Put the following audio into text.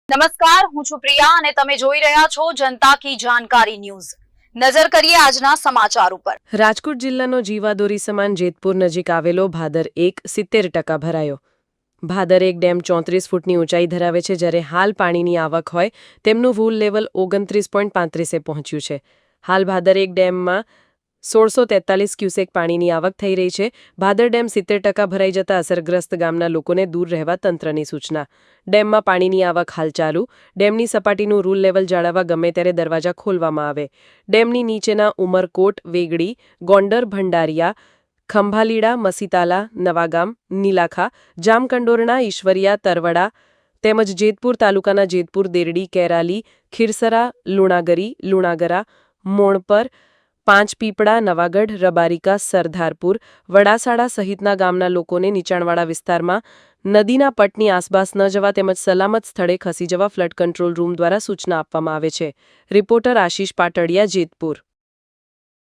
નમસ્કાર, હું છું પ્રિયા અને તમે જોઈ રહ્યા છો જનતા કી જાણકારી ન્યૂઝ। નજર કરીએ આજના સમાચાર ઉપર। રાજકોટ જિલ્લાનો જીવાદોરી સમાન જેતપુર નજીક આવેલો ભાદર 1 70% ભરાયો। ભાદર 1 ડેમ 34 ફૂટની ઊંચાઈ ધરાવે છે, જ્યારે હાલ પાણીની આવક હોય તેમનું વૂલ લેવલ 29.35 પહોંચ્યું છે। હાલ ભાદર 1 ડેમમાં 1643 ક્યુસેક પાણીની આવક થઈ રહી છે। ભાદર ડેમ 70% ભરાઈ જતા અસરગ્રસ્ત ગામના લોકોને દૂર રહેવા તંત્રની સૂચના। ડેમમાં પાણીની આવક હાલ ચાલુ। ડેમની સપાટીનું રૂલ લેવલ જાળવવા ગમે ત્યારે દરવાજા ખોલવામાં આવે। ડેમની નીચેના ઉમરકોટ, વેગડી, ગોંડર, ભંડારિયા, ખંભાલીડા, મસીતાલા, નવાગામ, નીલાખા, જામકંડોરણા, ઈશ્વરિયા, તરવડા તેમજ જેતપુર તાલુકાના જેતપુર, દેરડી, કેરાલી, ખીરસરા, લુણાગરા, મોણપર, પાંચપીપળા, નવાગઢ, રબારિકા, સરદારપુર, વડાસાડા સહિતના ગામના લોકોને નીચાણવાળા વિસ્તારમાં નદીના પટની આસપાસ ન જવા તેમજ સલામત સ્થળે ખસી જવા ફ્લડ કંટ્રોલ રૂમ દ્વારા સૂચના આપવામાં આવે છે। રિપોર્ટર આશીષ પાટડિયા, જેતપુર।